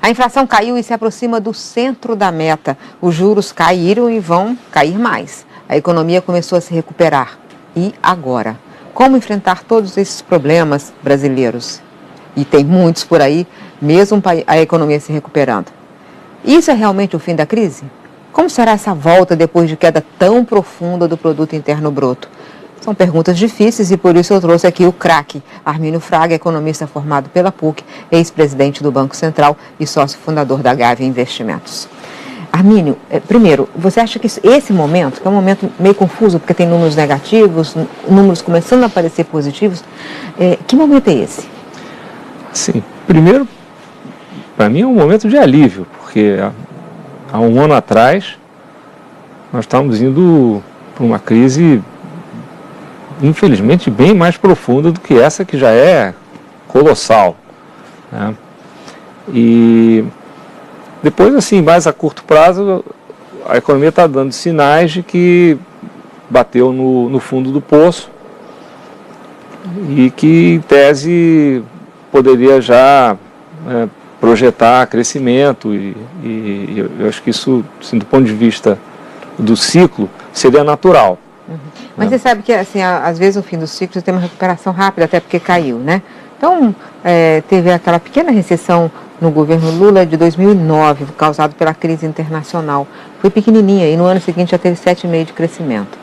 A inflação caiu e se aproxima do centro da meta. Os juros caíram e vão cair mais. A economia começou a se recuperar. E agora? Como enfrentar todos esses problemas brasileiros? E tem muitos por aí, mesmo a economia se recuperando. Isso é realmente o fim da crise? Como será essa volta depois de queda tão profunda do produto interno bruto? São perguntas difíceis e por isso eu trouxe aqui o craque, Armínio Fraga, economista formado pela PUC, ex-presidente do Banco Central e sócio fundador da Gávea Investimentos. Armínio, primeiro, você acha que esse momento, que é um momento meio confuso, porque tem números negativos, números começando a aparecer positivos, que momento é esse? Sim, primeiro, para mim é um momento de alívio, porque há um ano atrás nós estávamos indo para uma crise, infelizmente, bem mais profunda do que essa, que já é colossal, né? E depois, assim, mais a curto prazo, a economia está dando sinais de que bateu no fundo do poço e que, em tese, poderia já projetar crescimento e eu acho que isso, assim, do ponto de vista do ciclo, seria natural. Uhum. Mas você sabe que, assim, às vezes no fim do ciclo tem uma recuperação rápida, até porque caiu, né? Então, teve aquela pequena recessão no governo Lula de 2009, causado pela crise internacional. Foi pequenininha e no ano seguinte já teve 7,5% de crescimento.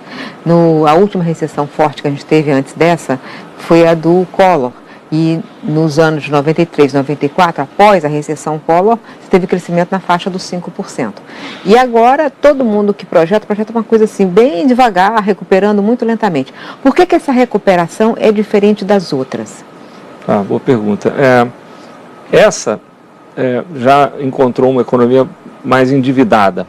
A última recessão forte que a gente teve antes dessa foi a do Collor. E nos anos de 93, 94, após a recessão Collor, teve crescimento na faixa dos 5%. E agora, todo mundo que projeta uma coisa assim, bem devagar, recuperando muito lentamente. Por que essa recuperação é diferente das outras? Boa pergunta. Essa já encontrou uma economia mais endividada.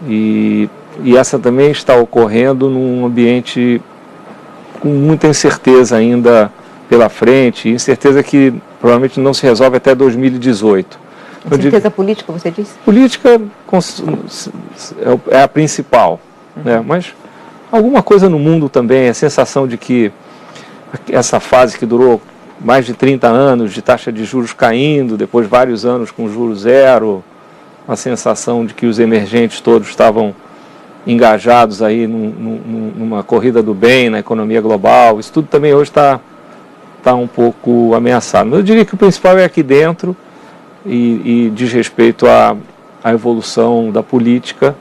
E essa também está ocorrendo num ambiente com muita incerteza ainda pela frente, incerteza que provavelmente não se resolve até 2018. Incerteza política, você disse? Política é a principal, né? Mas alguma coisa no mundo também, a sensação de que essa fase que durou mais de 30 anos de taxa de juros caindo, depois vários anos com juros zero, a sensação de que os emergentes todos estavam engajados aí numa corrida do bem na economia global, isso tudo também hoje está um pouco ameaçado. Mas eu diria que o principal é aqui dentro e diz respeito à evolução da política,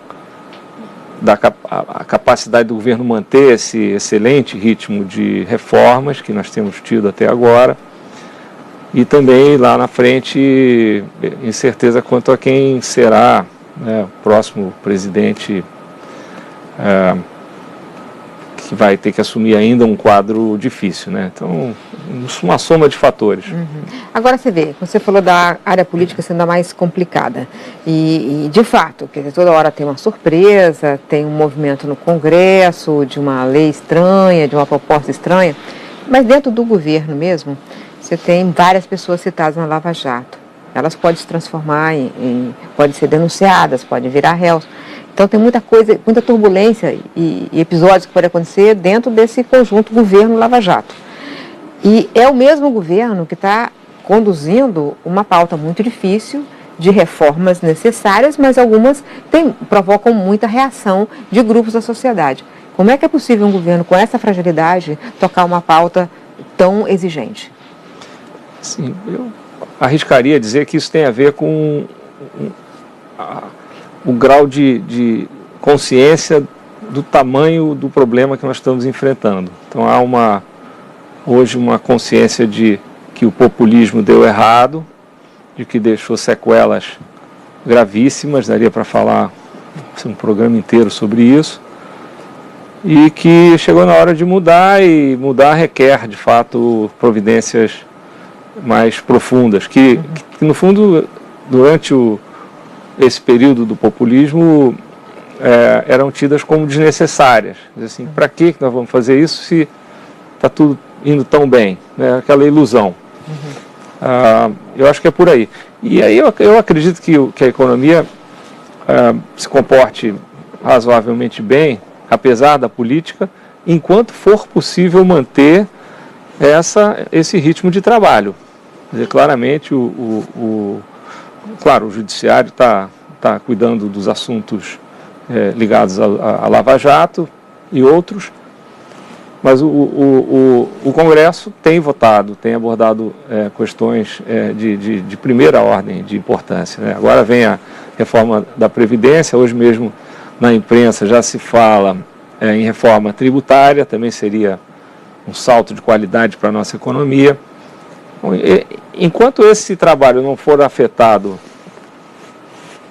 a capacidade do governo manter esse excelente ritmo de reformas que nós temos tido até agora e também lá na frente incerteza quanto a quem será, né, o próximo presidente que vai ter que assumir ainda um quadro difícil, né? Então, uma soma de fatores. Uhum. Agora você falou da área política sendo a mais complicada. E de fato, quer dizer, toda hora tem uma surpresa, tem um movimento no Congresso, de uma lei estranha, de uma proposta estranha. Mas dentro do governo mesmo, você tem várias pessoas citadas na Lava Jato. Elas podem se transformar podem ser denunciadas, podem virar réus. Então tem muita coisa, muita turbulência e episódios que podem acontecer dentro desse conjunto governo-Lava Jato. E é o mesmo governo que está conduzindo uma pauta muito difícil de reformas necessárias, mas algumas provocam muita reação de grupos da sociedade. Como é que é possível um governo com essa fragilidade tocar uma pauta tão exigente? Sim, eu arriscaria dizer que isso tem a ver com o grau de consciência do tamanho do problema que nós estamos enfrentando. Então há hoje uma consciência de que o populismo deu errado, de que deixou sequelas gravíssimas, daria para falar um programa inteiro sobre isso, e que chegou na hora de mudar, e mudar requer, de fato, providências mais profundas, que no fundo, durante esse período do populismo, eram tidas como desnecessárias. Assim, para que nós vamos fazer isso se está tudo indo tão bem? Né? Aquela ilusão. Eu acho que é por aí. E aí eu acredito que a economia se comporte razoavelmente bem, apesar da política, enquanto for possível manter esse ritmo de trabalho. Quer dizer, claramente o claro, o Judiciário está cuidando dos assuntos ligados à Lava Jato e outros, mas o Congresso tem votado, tem abordado questões de primeira ordem de importância, né? Agora vem a reforma da Previdência, hoje mesmo na imprensa já se fala em reforma tributária, também seria um salto de qualidade para a nossa economia. Enquanto esse trabalho não for afetado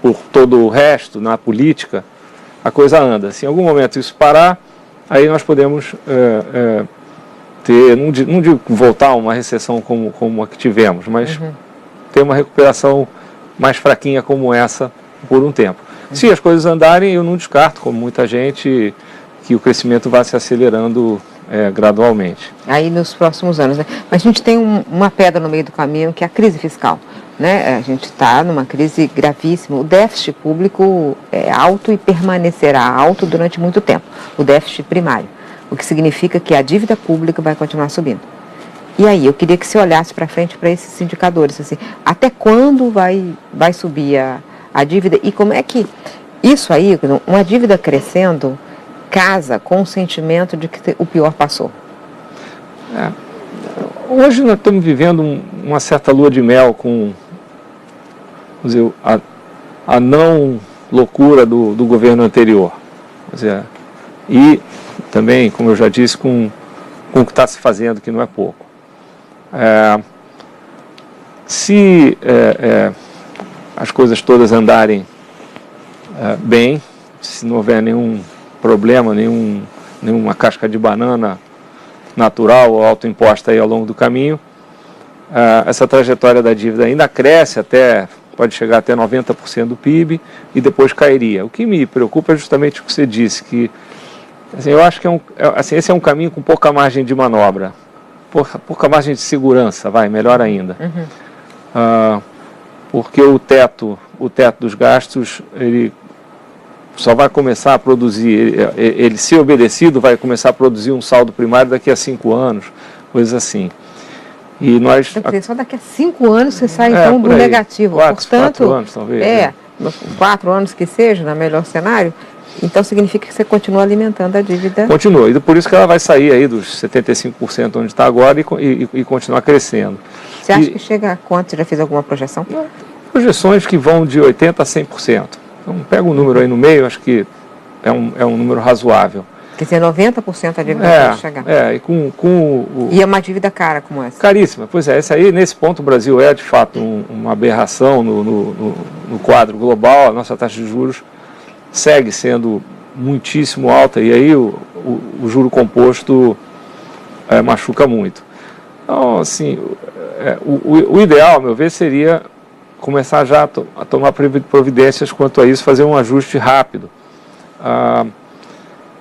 por todo o resto na política, a coisa anda. Se em algum momento isso parar, aí nós podemos ter, não digo voltar a uma recessão como a que tivemos, mas ter uma recuperação mais fraquinha como essa por um tempo. Se as coisas andarem, eu não descarto, como muita gente, que o crescimento vá se acelerando gradualmente. Aí nos próximos anos, né? Mas a gente tem uma pedra no meio do caminho, que é a crise fiscal, né? A gente está numa crise gravíssima. O déficit público é alto e permanecerá alto durante muito tempo, o déficit primário, o que significa que a dívida pública vai continuar subindo. E aí, eu queria que você olhasse para frente para esses indicadores, assim, até quando vai subir a dívida e como é que isso aí, uma dívida crescendo, casa com o sentimento de que o pior passou? Hoje nós estamos vivendo uma certa lua de mel com, vamos dizer, a não loucura do governo anterior. Quer dizer, e também, como eu já disse, com o que está se fazendo, que não é pouco. Se as coisas todas andarem bem, se não houver nenhum problema, nenhuma casca de banana natural ou autoimposta aí ao longo do caminho, essa trajetória da dívida ainda cresce pode chegar até 90% do PIB e depois cairia. O que me preocupa é justamente o que você disse, que assim, eu acho que esse é um caminho com pouca margem de manobra, pouca margem de segurança, melhor ainda. Porque o teto dos gastos, ele só vai começar a produzir, ele se obedecido, vai começar a produzir um saldo primário daqui a 5 anos, coisas assim. E nós... Só daqui a 5 anos você sai então do negativo. Portanto, 4 anos talvez. 4 anos que seja, no melhor cenário, então significa que você continua alimentando a dívida. Continua, e por isso que ela vai sair aí dos 75% onde está agora e continuar crescendo. Você acha que chega a quanto? Você já fez alguma projeção? Projeções que vão de 80% a 100%. Então, pega um número aí no meio, acho que é um número razoável. Quer dizer, 90% a dívida pode chegar. E é uma dívida cara como essa? Caríssima. Pois é, nesse ponto o Brasil de fato, uma aberração no quadro global. A nossa taxa de juros segue sendo muitíssimo alta e aí o juro composto machuca muito. Então, assim, o ideal, a meu ver, seria começar já a tomar providências quanto a isso, fazer um ajuste rápido.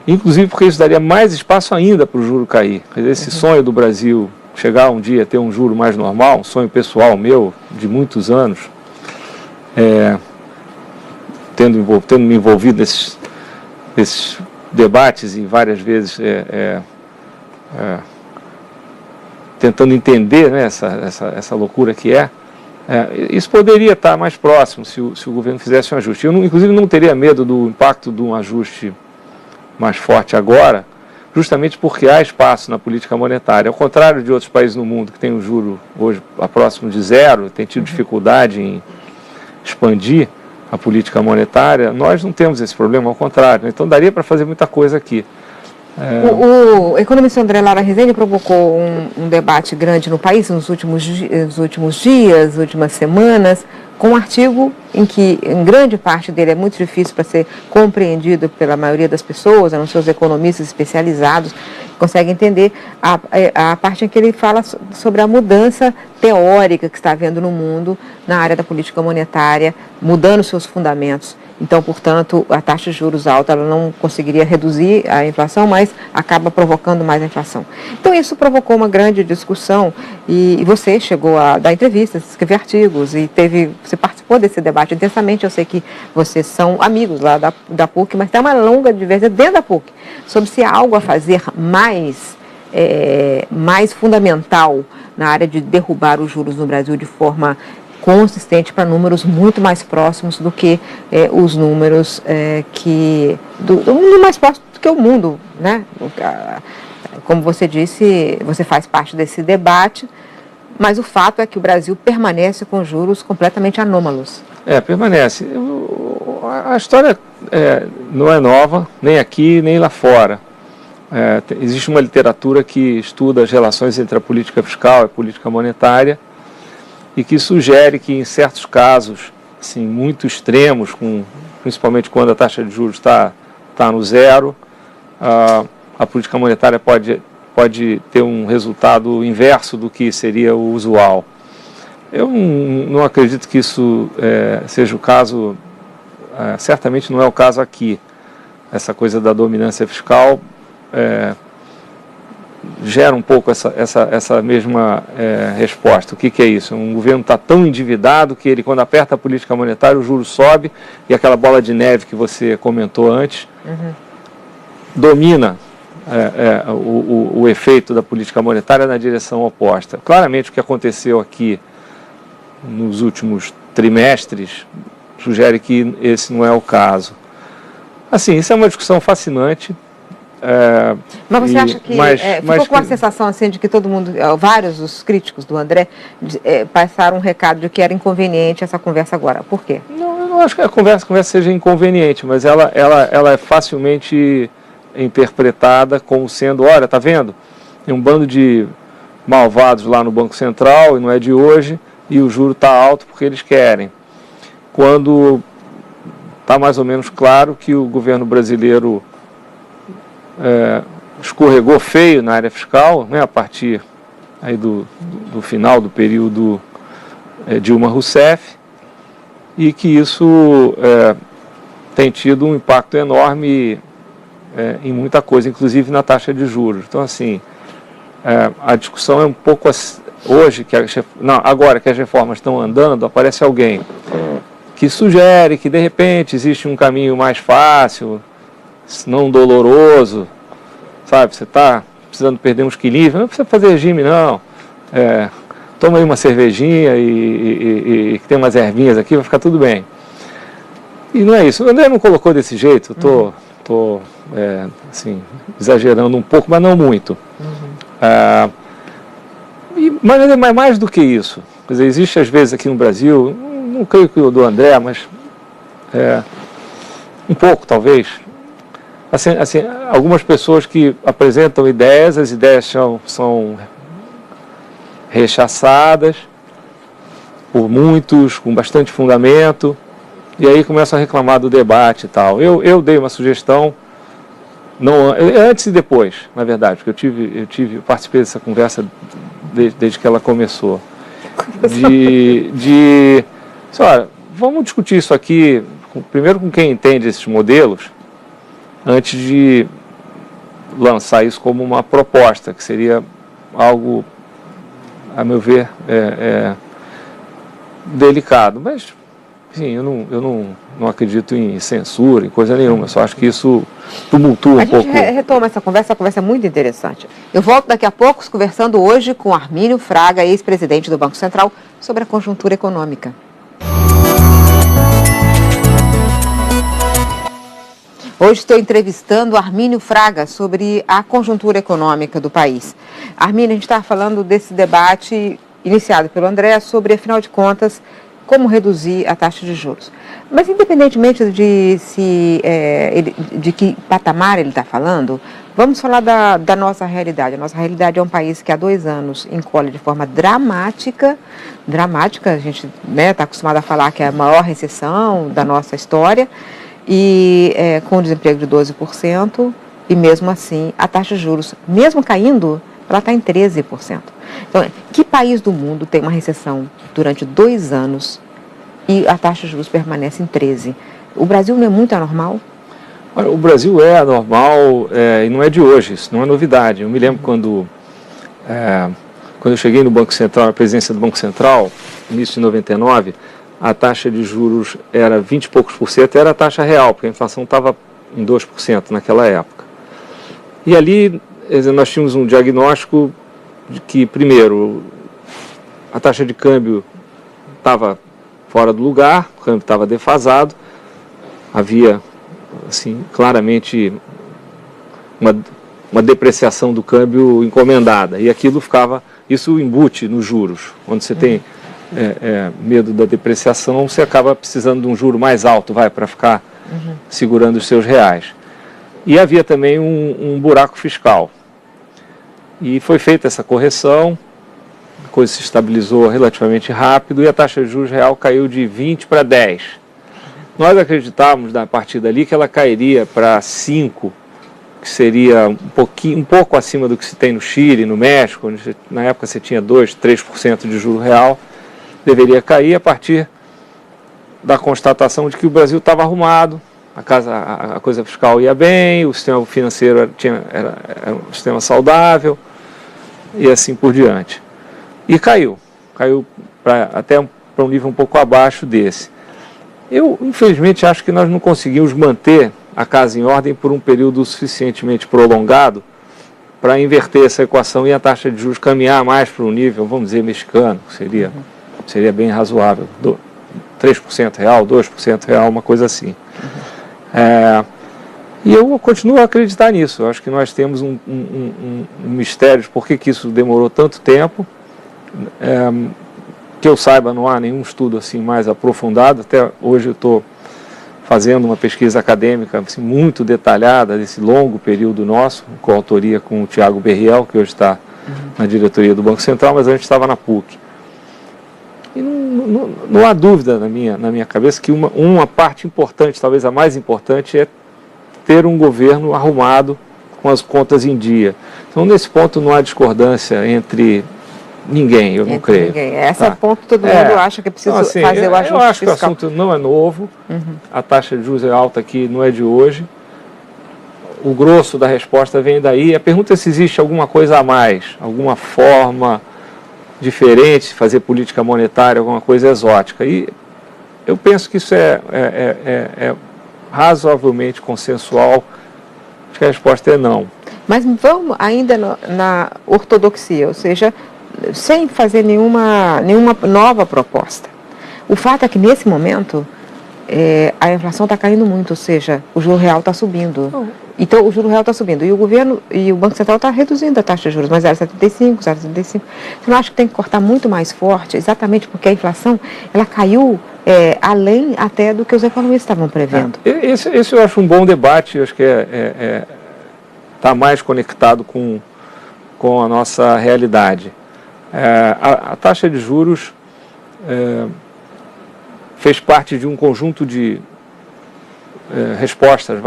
Inclusive porque isso daria mais espaço ainda para o juro cair. Quer dizer, esse sonho do Brasil chegar um dia a ter um juro mais normal, um sonho pessoal meu de muitos anos, tendo me envolvido nesses debates e várias vezes tentando entender, né, essa loucura que isso poderia estar mais próximo se o governo fizesse um ajuste. Eu, inclusive, não teria medo do impacto de um ajuste mais forte agora, justamente porque há espaço na política monetária. Ao contrário de outros países no mundo que têm um juro hoje próximo de zero, tem tido dificuldade em expandir a política monetária, nós não temos esse problema, ao contrário. Então daria para fazer muita coisa aqui. O economista André Lara Rezende provocou um debate grande no país nos últimos dias, últimas semanas, com um artigo em que, em grande parte dele, é muito difícil para ser compreendido pela maioria das pessoas, a não ser os economistas especializados, que conseguem entender a parte em que ele fala sobre a mudança teórica que está havendo no mundo na área da política monetária, mudando seus fundamentos. Então, portanto, a taxa de juros alta ela não conseguiria reduzir a inflação, mas acaba provocando mais a inflação. Então, isso provocou uma grande discussão e você chegou a dar entrevistas, escrever artigos e você participou desse debate intensamente. Eu sei que vocês são amigos lá da PUC, mas tem uma longa divergência dentro da PUC sobre se há algo a fazer mais fundamental na área de derrubar os juros no Brasil de forma consistente para números muito mais próximos do que os números do mundo mais próximo do que o mundo, né? Como você disse, você faz parte desse debate, mas o fato é que o Brasil permanece com juros completamente anômalos. Permanece. A história não é nova, nem aqui, nem lá fora. Existe uma literatura que estuda as relações entre a política fiscal e a política monetária e que sugere que em certos casos, assim, muito extremos, principalmente quando a taxa de juros está no zero, a política monetária pode ter um resultado inverso do que seria o usual. Eu não acredito que isso seja o caso, certamente não é o caso aqui. Essa coisa da dominância fiscal gera um pouco essa mesma resposta. O que é isso? Um governo está tão endividado que ele, quando aperta a política monetária, o juro sobe e aquela bola de neve que você comentou antes domina o efeito da política monetária na direção oposta. Claramente o que aconteceu aqui nos últimos trimestres sugere que esse não é o caso. Assim, isso é uma discussão fascinante. Mas você acha que ficou com a sensação assim de que todo mundo, vários dos críticos do André passaram um recado de que era inconveniente essa conversa agora? Por quê? Não, eu não acho que a conversa seja inconveniente, mas ela é facilmente interpretada como sendo, olha, tá vendo? Tem um bando de malvados lá no Banco Central, e não é de hoje, e o juro está alto porque eles querem. Quando está mais ou menos claro que o governo brasileiro escorregou feio na área fiscal, né, a partir aí do final do período Dilma Rousseff, e que isso tem tido um impacto enorme em muita coisa, inclusive na taxa de juros. Então, assim, a discussão é um pouco hoje, agora que as reformas estão andando, aparece alguém que sugere que, de repente, existe um caminho mais fácil, não doloroso, sabe? Você está precisando perder uns quilinhos, não precisa fazer regime, não. Toma aí uma cervejinha e tem umas ervinhas aqui, vai ficar tudo bem. E não é isso. O André não colocou desse jeito, eu estou assim, exagerando um pouco, mas não muito. Mas é mais do que isso. Quer dizer, existe às vezes aqui no Brasil, não creio que o do André, mas um pouco talvez, assim, algumas pessoas que apresentam ideias, as ideias são rechaçadas por muitos, com bastante fundamento, e aí começam a reclamar do debate e tal. Eu dei uma sugestão, antes e depois, na verdade, porque eu participei dessa conversa desde que ela começou, olha, vamos discutir isso aqui, primeiro com quem entende esses modelos, antes de lançar isso como uma proposta, que seria algo, a meu ver, delicado. Mas, enfim, eu não acredito em censura, em coisa nenhuma. Eu só acho que isso tumultua um pouco. A gente retoma essa conversa é muito interessante. Eu volto daqui a pouco conversando hoje com Armínio Fraga, ex-presidente do Banco Central, sobre a conjuntura econômica. Hoje estou entrevistando Armínio Fraga sobre a conjuntura econômica do país. Armínio, a gente estava falando desse debate iniciado pelo André sobre, afinal de contas, como reduzir a taxa de juros. Mas, independentemente de que patamar ele está falando, vamos falar da nossa realidade. A nossa realidade é um país que há 2 anos encolhe de forma dramática, a gente está acostumado a falar que é a maior recessão da nossa história, e com desemprego de 12%, e mesmo assim a taxa de juros, mesmo caindo, ela está em 13%. Então, que país do mundo tem uma recessão durante 2 anos e a taxa de juros permanece em 13%? O Brasil não é muito anormal? Olha, o Brasil é anormal e não é de hoje, isso não é novidade. Eu me lembro quando eu cheguei no Banco Central, na presidência do Banco Central, início de 99, a taxa de juros era 20 e poucos por cento, era a taxa real, porque a inflação estava em 2% naquela época. E ali nós tínhamos um diagnóstico de que, primeiro, a taxa de câmbio estava fora do lugar, o câmbio estava defasado, havia assim, claramente uma depreciação do câmbio encomendada, e aquilo ficava, isso embute nos juros, onde você tem medo da depreciação, você acaba precisando de um juro mais alto, para ficar segurando os seus reais. E havia também um buraco fiscal. E foi feita essa correção, a coisa se estabilizou relativamente rápido e a taxa de juros real caiu de 20 para 10. Nós acreditávamos, na partir dali, que ela cairia para 5, que seria um pouco acima do que se tem no Chile, no México, onde na época você tinha 2%, 3% de juro real, deveria cair a partir da constatação de que o Brasil estava arrumado, a coisa fiscal ia bem, o sistema financeiro era um sistema saudável e assim por diante. E caiu até para um nível um pouco abaixo desse. Eu, infelizmente, acho que nós não conseguimos manter a casa em ordem por um período suficientemente prolongado para inverter essa equação e a taxa de juros caminhar mais para um nível, vamos dizer, mexicano, que seria bem razoável, 3% real, 2% real, uma coisa assim. E eu continuo a acreditar nisso. Eu acho que nós temos um mistério de por que isso demorou tanto tempo. Que eu saiba, não há nenhum estudo assim mais aprofundado. Até hoje eu estou fazendo uma pesquisa acadêmica assim, muito detalhada desse longo período nosso, com autoria com o Tiago Berriel, que hoje está na diretoria do Banco Central, mas antes estava na PUC. E não há dúvida na minha cabeça que uma parte importante, talvez a mais importante, é ter um governo arrumado com as contas em dia. Então, nesse ponto, não há discordância entre ninguém, eu não creio. Esse ponto todo mundo acha que é preciso fazer o ajuste fiscal. Eu acho que o assunto não é novo, a taxa de juros é alta aqui, não é de hoje. O grosso da resposta vem daí. A pergunta é se existe alguma coisa a mais, alguma forma diferente de fazer política monetária, alguma coisa exótica. E eu penso que isso é razoavelmente consensual. Acho que a resposta é não. Mas vamos ainda na ortodoxia, ou seja, sem fazer nenhuma nova proposta. O fato é que nesse momento a inflação está caindo muito, ou seja, o juro real está subindo. Então o juro real está subindo e o governo e o Banco Central está reduzindo a taxa de juros, mas 0,75, 0,75. Você não acha que tem que cortar muito mais forte, exatamente porque a inflação ela caiu além até do que os economistas estavam prevendo? Esse eu acho um bom debate, eu acho que está mais conectado com a nossa realidade. A taxa de juros fez parte de um conjunto de respostas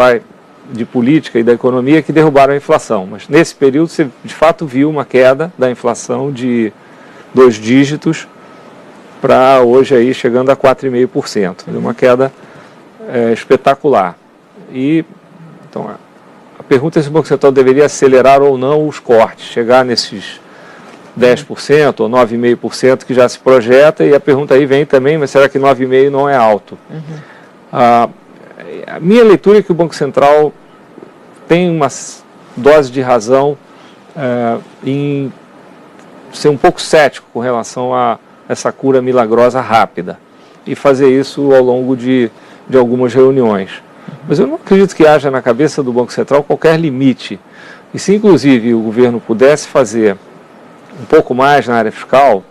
de política e da economia que derrubaram a inflação. Mas nesse período você de fato viu uma queda da inflação de 2 dígitos para hoje aí chegando a 4,5%. Uma queda espetacular. E então a pergunta é se o Banco Central deveria acelerar ou não os cortes, chegar nesses 10% ou 9,5% que já se projeta, e a pergunta aí vem também, mas será que 9,5% não é alto? A minha leitura é que o Banco Central tem uma dose de razão em ser um pouco cético com relação a essa cura milagrosa rápida e fazer isso ao longo de algumas reuniões. Mas eu não acredito que haja na cabeça do Banco Central qualquer limite. E se inclusive o governo pudesse fazer um pouco mais na área fiscal,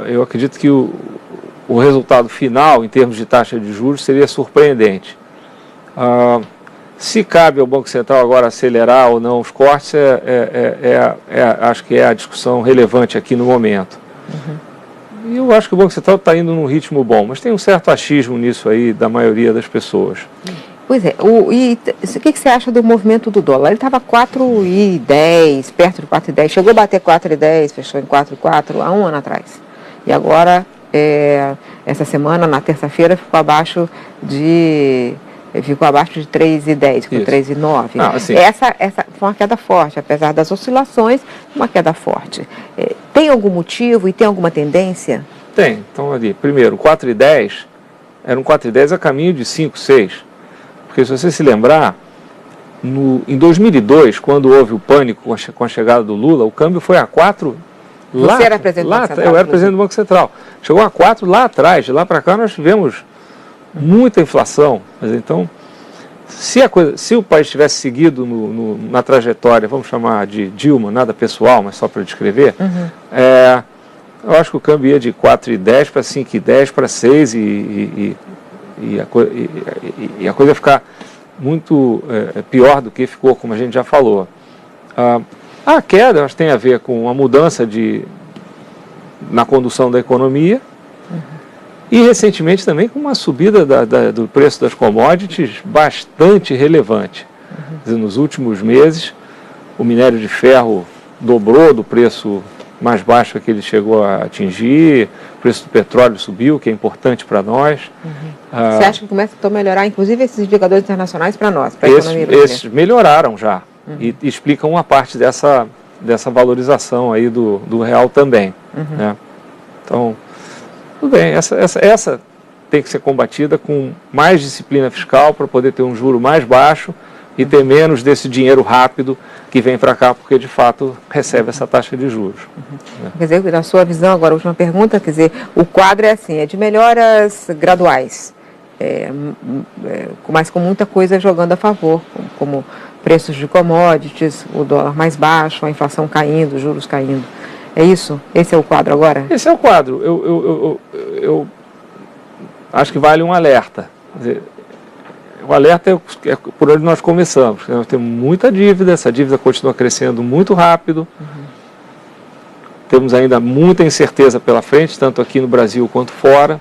eu acredito que o resultado final, em termos de taxa de juros, seria surpreendente. Se cabe ao Banco Central agora acelerar ou não os cortes, acho que é a discussão relevante aqui no momento. E eu acho que o Banco Central está indo num ritmo bom, mas tem um certo achismo nisso aí da maioria das pessoas. Pois é, o que você acha do movimento do dólar? Ele estava 4,10, perto de 4,10, chegou a bater 4,10, fechou em 4,4 há um ano atrás. E agora, essa semana, na terça-feira, ficou abaixo de 3,10, ficou 3,9. Assim, essa foi uma queda forte, apesar das oscilações, uma queda forte. Tem algum motivo e tem alguma tendência? Tem. Então, ali, primeiro, 4,10 era um 4,10 a caminho de 5, 6. Porque se você se lembrar, em 2002, quando houve o pânico com a chegada do Lula, o câmbio foi a 4 Você era presidente do Banco Central? Eu era presidente do Banco Central. Chegou a 4 lá atrás, de lá para cá nós tivemos muita inflação. Mas então, se o país tivesse seguido na trajetória, vamos chamar de Dilma, nada pessoal, mas só para descrever, eu acho que o câmbio ia de 4,10 para 5,10 para 6 e a coisa ia ficar muito pior do que ficou, como a gente já falou. A queda acho, tem a ver com uma mudança na condução da economia e recentemente também com uma subida do preço das commodities bastante relevante. Quer dizer, nos últimos meses o minério de ferro dobrou do preço mais baixo que ele chegou a atingir, o preço do petróleo subiu, que é importante para nós. Você acha que começa a melhorar, inclusive, esses indicadores internacionais para nós, para a economia brasileira? Esses melhoraram já e explicam uma parte dessa valorização aí do real também. Né? Então, tudo bem, essa tem que ser combatida com mais disciplina fiscal para poder ter um juro mais baixo e ter menos desse dinheiro rápido que vem para cá porque, de fato, recebe essa taxa de juros. Né? Quer dizer, na sua visão, agora, a última pergunta, quer dizer, o quadro é assim, é de melhoras graduais, mas com muita coisa jogando a favor, como preços de commodities, o dólar mais baixo, a inflação caindo, os juros caindo. É isso? Esse é o quadro agora? Esse é o quadro. Eu acho que vale um alerta. Quer dizer, o alerta é por onde nós começamos. Nós temos muita dívida, essa dívida continua crescendo muito rápido. Temos ainda muita incerteza pela frente, tanto aqui no Brasil quanto fora.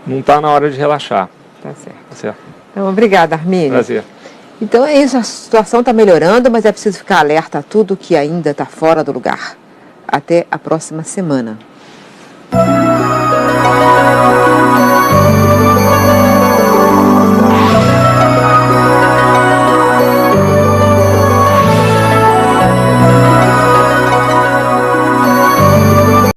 Não está na hora de relaxar. Tá certo. Tá certo. Então, obrigada, Armínio. Prazer. Então é isso, a situação está melhorando, mas é preciso ficar alerta a tudo que ainda está fora do lugar. Até a próxima semana.